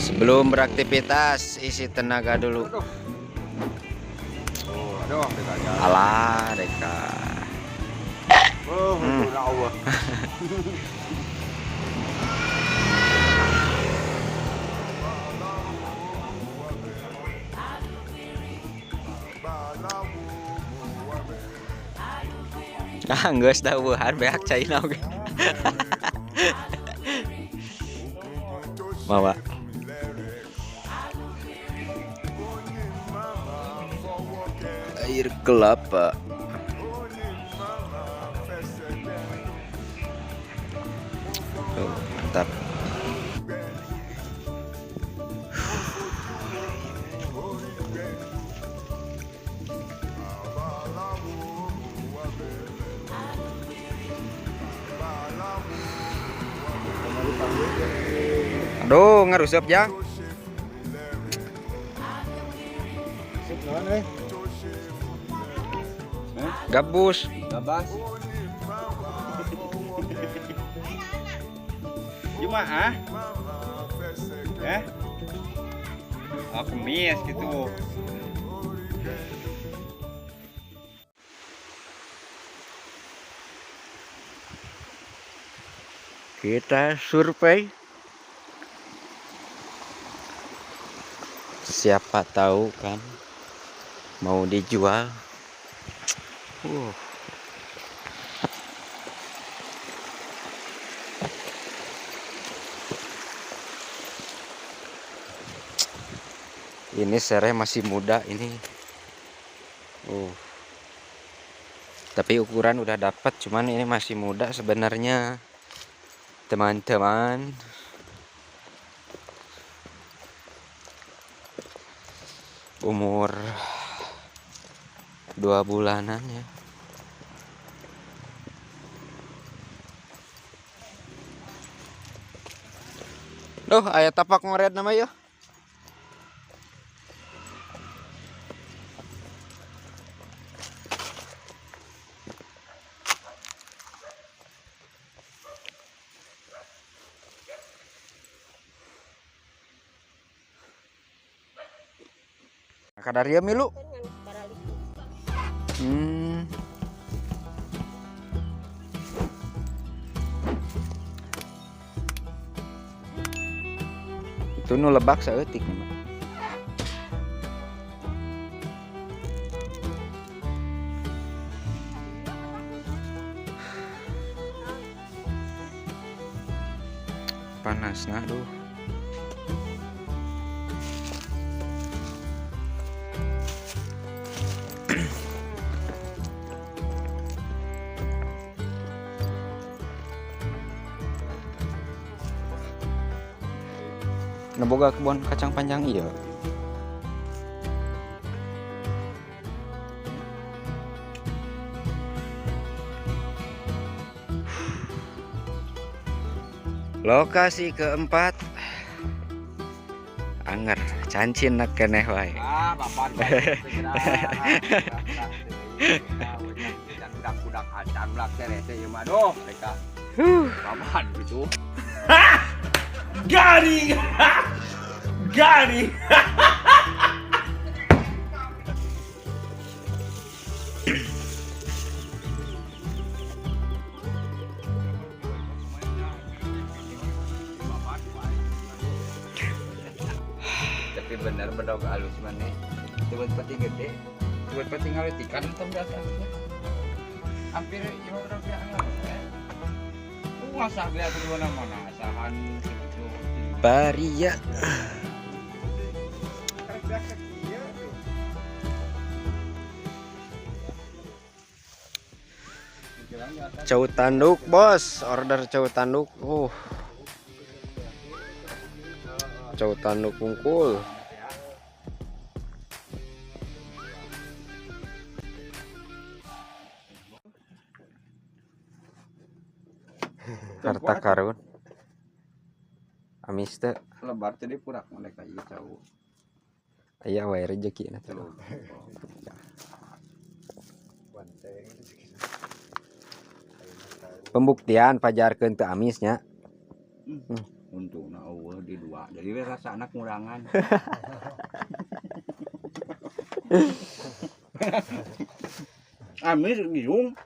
Sebelum beraktivitas, isi tenaga dulu. Aduh, dekatnya. Alah, Deka. Itu Allah. Geus dawuhan beak caina oge. Bawa. Air kelapa. Oh, mantap. Aduh, ngarusep ya. Gabus. Gabas. Jumaah. Oh, kemis gitu. Kita survei. Siapa tahu kan mau dijual. Ini serai masih muda ini. Tapi ukuran udah dapat, cuman ini masih muda sebenarnya, teman-teman. Umur 2 bulanan ya. Duh, aya tapak ngoret nama ya. Kadar ya milu. Itu nu lebak saeutik mah. Panasna aduh. Boga kebun kacang panjang iya. Lokasi keempat. Angger cancin nak keneh wae. Bapak. Budak-budak acan blak terese ieu mah doh mereka. Bapak gitu. Garing. Garing. Tapi bener bedog alus maneh. Tebet peti gede. Tebet peti ngaletikan tem biasa. Hampir 5 rupiah masa lihat di mana-mana asahan gitu. Baria. Cau tanduk bos, order cau tanduk. Cau tanduk kungkul. Harta karun. Amis teh Lebar tadi purak mereka ieu cau. Aya wae rezeki na teh. Pembuktian pajarkeun teu amisnya. Untuk di dua. Jadi rasa anak ngurangan. Amir giung.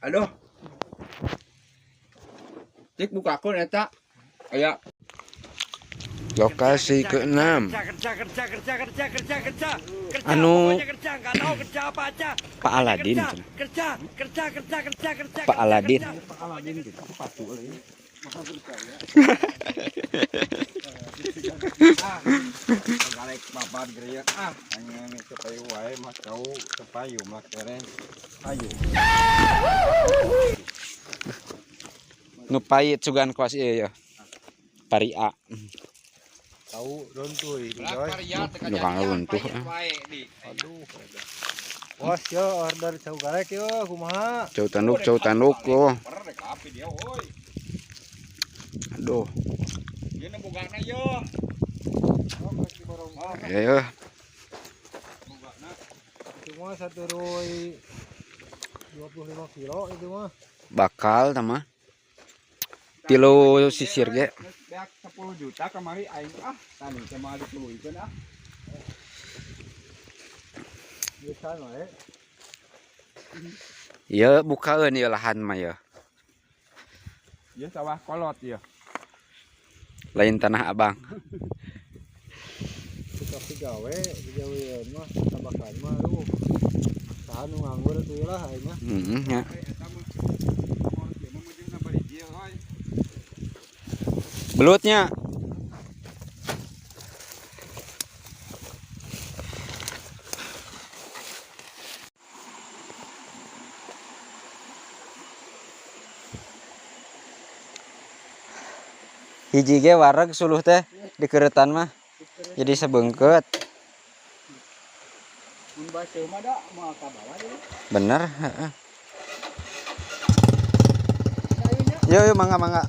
Aduh. Cik buka akun eta. Aya lokasi ke-6 kerja anu kerja nggak tahu kerja apa aja Pak Aladin kerja Pak Aladin Pak Aladin gitu sepatu euy. Galek babat gereyak angeun cepai wae mah kau cepayu mah kere. Ayo. nu pait sugan kuas ieu ya paria tahu don tuh nu kangeuntuh aduh bos yo order jauh galek yo kumaha jauh tanduk yo aduh Ieu nu bogana yo. ayo cuma 1 25 kilo itu mah bakal tama tilu sisir ge Beak 10 juta kemari aing tadi cuma dipuluhikeun bisa wae ieu bukaeun ieu lahan mah ya Ieu sawah kolot ieu. lain tanah abang kita gawe digawean mah tambahan mah aduh saha nu nganggur tuh lah aing mah nya belutnya hiji ge wareg suluh teh di keretan mah jadi sebeungkeut Mun bae mah da moal ka bawah deui. bener heeh yo mangga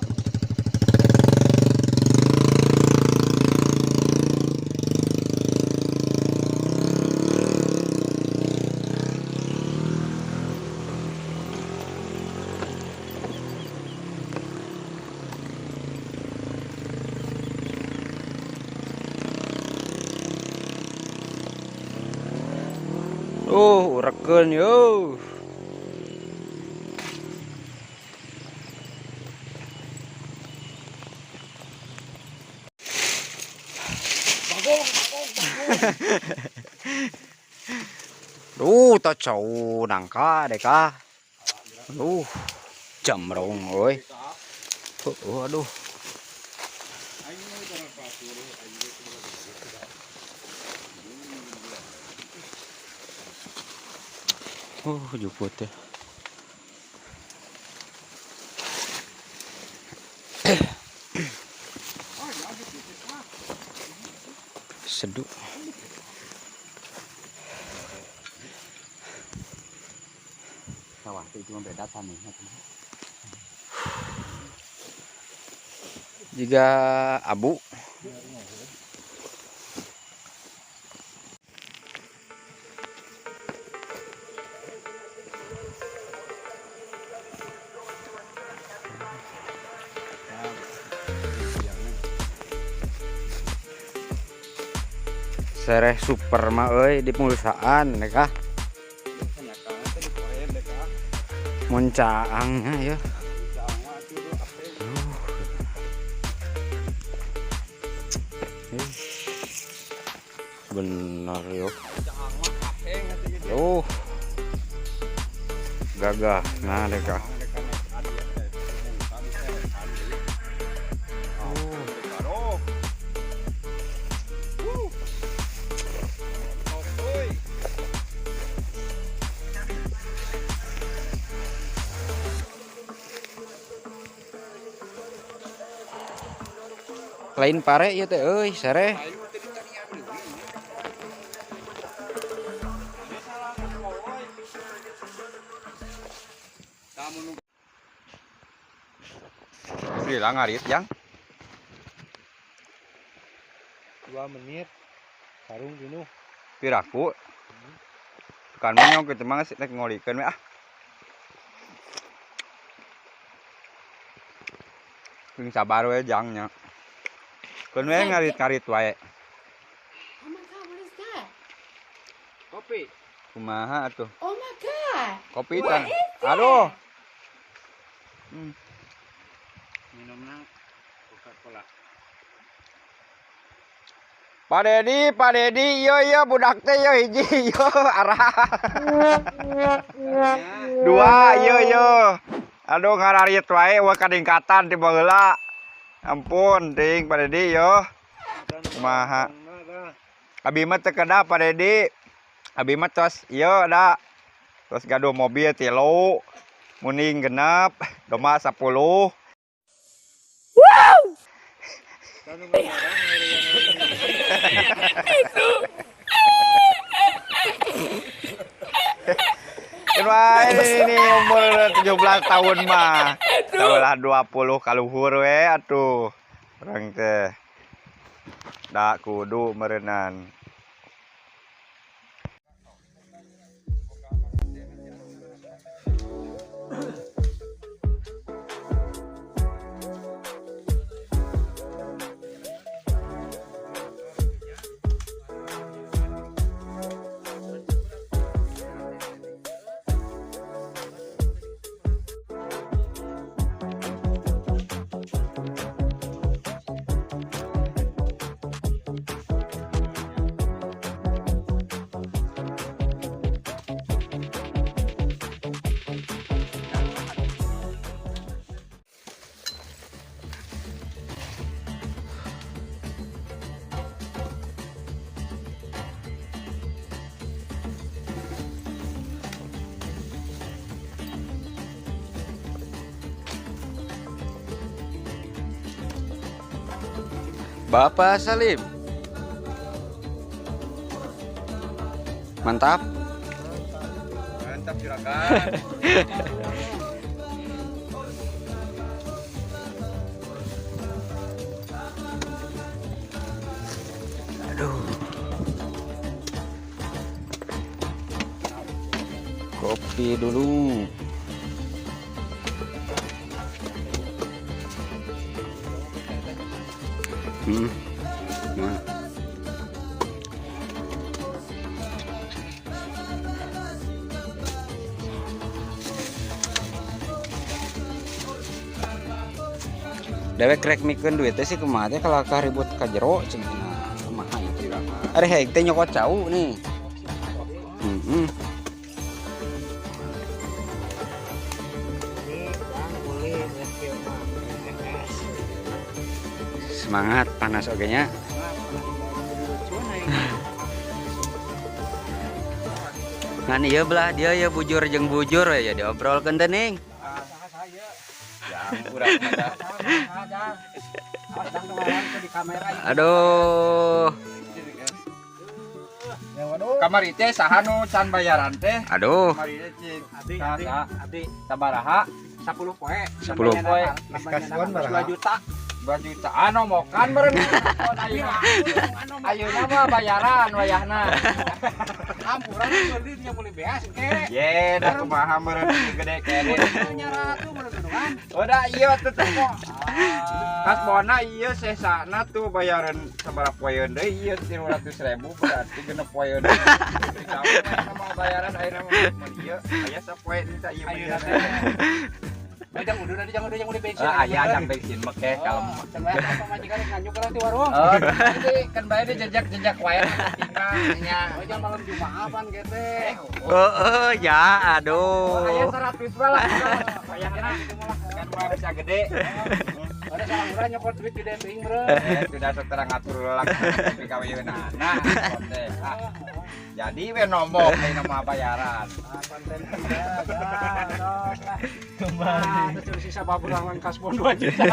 urekeun yo tacau nangka deka jamrong euy aduh juput ya seduh Sawah itu cuma beda tanah. jika abu sereh super mah euy di pulsaan deka mun caangnya ya bener yo gagah nah deka lain pare ieu teh euy sereh Gila ngarit yang 2 menit sarung gini piraku kan menyong kitu mah rek ngolikeun we Kuing sabar we jangnya. Kun we ngarit-ngarit wae. Oh my god, what is that? Kopi. Kumaha atuh? Oh my god. Kopi What tan. is that? Aduh. Minumnya Coca-Cola. Pak Dedi, yo budak teh yo hiji yo arah. Dua yo. Aduh ngararit wae we kadingkatan ti baheula. Ampun ting Pak Dedi yo. Kumaha? Abi mah teu kedah Pak Dedi. Abi mah tos ieu da. Tos gaduh mobil 3, muning genep, doma 10. Ini umur 17 tahun mah. Taulah 20 kaluhur we atuh. Urang teh. Da kudu meureunnan. Bapak Salim. Mantap. Mantap juragan. Aduh. Kopi dulu. Nah. Dewek rek mikeun duit teh sih kumaha teh kalau ribut ka jero cenah kumaha ieu. Ari heeg teh nyokot cau nih. Semangat panas oge nya. Ngan ieu belah dia ya bujur jeung bujur ya diobrolkeun teh ning. Aduh. Kamari teh saha nu can bayaran teh? Aduh. Kamari teh Adi sabaraha? 10 poe. 10 poe. Kasuan baraha? 2 juta. 2 juta anu mokan meureun. Ayeuna mah bayaran wayahna. Ampuran beli dia boleh beas ke. Ye, da kumaha meureun gede kene. Nyara tuh meureun kan. Udah ieu teh teh. Kas bona ieu sesana tuh bayaran sabaraha poeun deui ieu 300.000 berarti genep poeun. Sama bayaran ayeuna mah ieu aya sapoe minta ieu bayaran. Jangan udah bensin. Aya jang bensin make kalau Sebenarnya apa majikan nganjuk kalau di warung. oh nanti kan bae di jejak wae tinggalnya. Oh jangan malam Jumatan gitu. Oh ya aduh. Aya 100 lah bayarna kan mah bisa gede. Ada salah urang nyokot duit gede teuing bro. Sudah setara ngatur langsung di kaweuna. Nah, konten. Jadi we nombok ini nama bayaran. Konten kembali. Terus sisa baburangan kasbon 2 juta.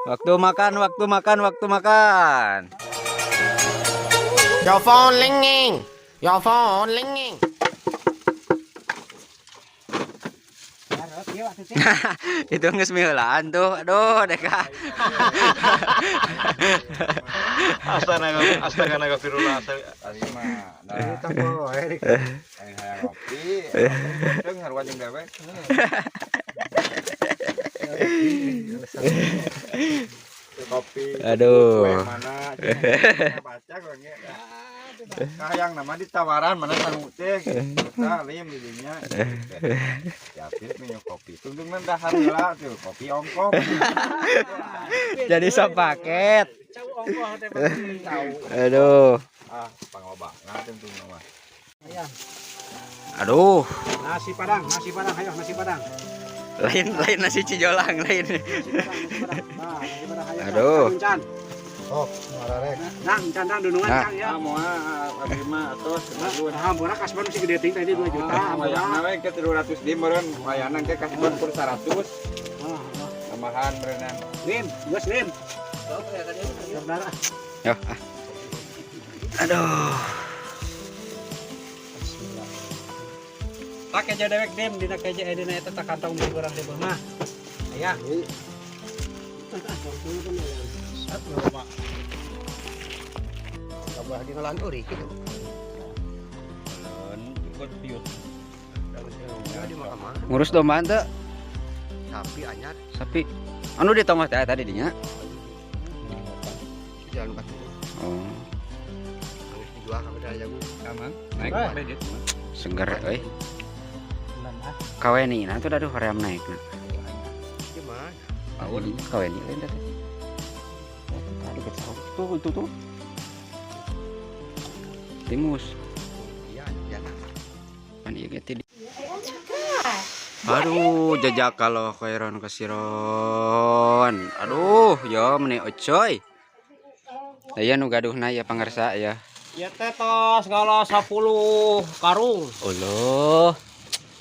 Waktu makan. Your phone ringing. Your phone ringing. Iya waktu itu. Itu geus miheulaan tuh. Aduh, Deka. Astaga naga firula ari mah. Ini tambah wae dik. Hayang ngopi. Jeung haruan jeung dewek. Kopi. Aduh. Mana baca kok nya. Hayang nama ditawaran mana sanggup teh. Kita lim didinya. Siapin minum kopi. Tungtung dahar heula tuh kopi ongkoh. Jadi sapaket. Cau ongkoh teh penting tahu. Aduh. Ah, pangobangan tentu nama. Aya. Aduh. Nasi padang, ayo nasi padang. Lain nasi cijolang lain. Nasi padang. Nah, nasi padang ayo. Aduh. Can. Oh, mararek. Nah, can dunungan Nah. can ya. Moal abdi mah atos ngaduan. Hampura kasban si gede ting tadi 2 juta. Wayahna we ke 300 di meureun, wayahna ke kasban per 100. Tambahan berenang. Lim, geus lim. Saudara. Yo. Aduh. Pakai aja dewek dim dina keja dina eta tak kantong di urang di mah. Aya. Tambah di ngalan uri kitu. Di mahkamah. Ngurus domba teu? Sapi anyar Sapi. Anu di tomah teh tadi dinya. jalan batu. Oh, Harus dijual ka beda jago. Amang, naik mah deh. seger euy. Kaweni na tuh aduh hoream naikna. Gimana? Kaweni lain teh. Tadi kecau. Tuh. Timus. Iya, jangan. Pan ieu ge ti. God. Aduh, jajak kalau kairon kasiron. Aduh, yo meni ocoy. Aya nu gaduhna ya pangarsa ya. Ya teh tos ngala 10 karung. Allah.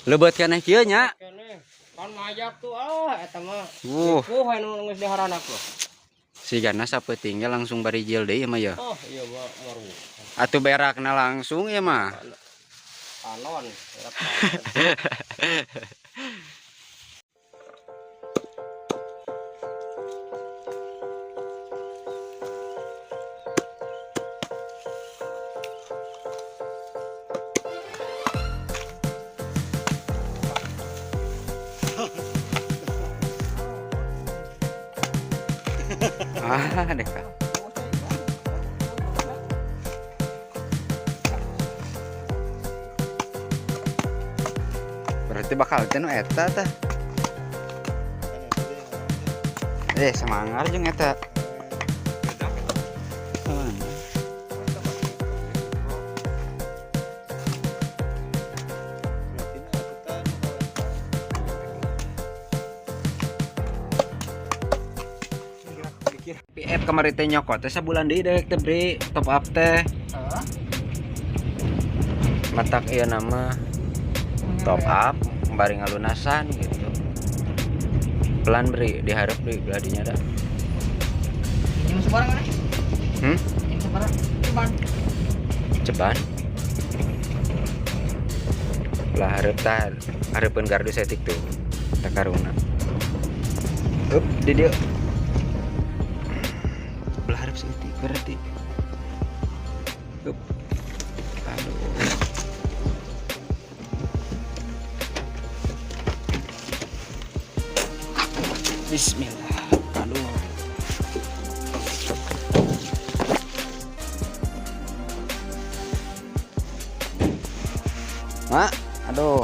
Lebat keneh kieu nya. Keneh. Kan mayak tuh eta mah. Wuh, Anu geus diharana ku. sigana sapeuting langsung barijil deui mah ya. Oh, iya baru. Atuh berakna langsung ya mah. Anon. Ah, Deka. Berarti bakal cenah eta teh. Semangar jeung eta. PF kemarin teh nyokot teh sabulan deui dek teh beri top up teh. Matak ieu nama top up bari ngalunasan gitu. Pelan beri diharap deui gladinya da. Ini sebarang mana? Ini sebarang. Ceban. Lah hareup tah hareupeun gardu setik tuh. Takaruna. Up di dieu. Belah hareup setik berarti. Up. Aduh. Bismillah. Aduh. Mak, aduh.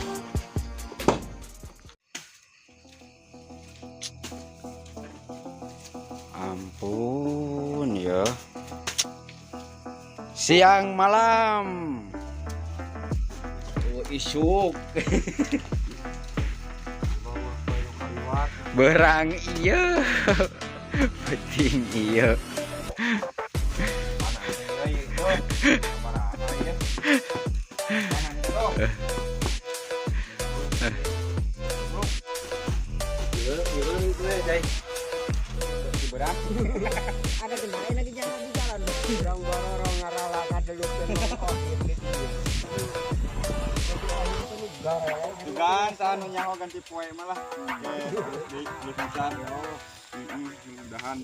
Ampun ya. Siang malam. Oh, isuk. Berang iya. Penting iya. Ada kendaraan lagi jalan di jalan. Orang borong ngarala kadeluk Gan sa ano nya ho ganti poe malah. Oke, di pisan yo. Mudah-mudahan.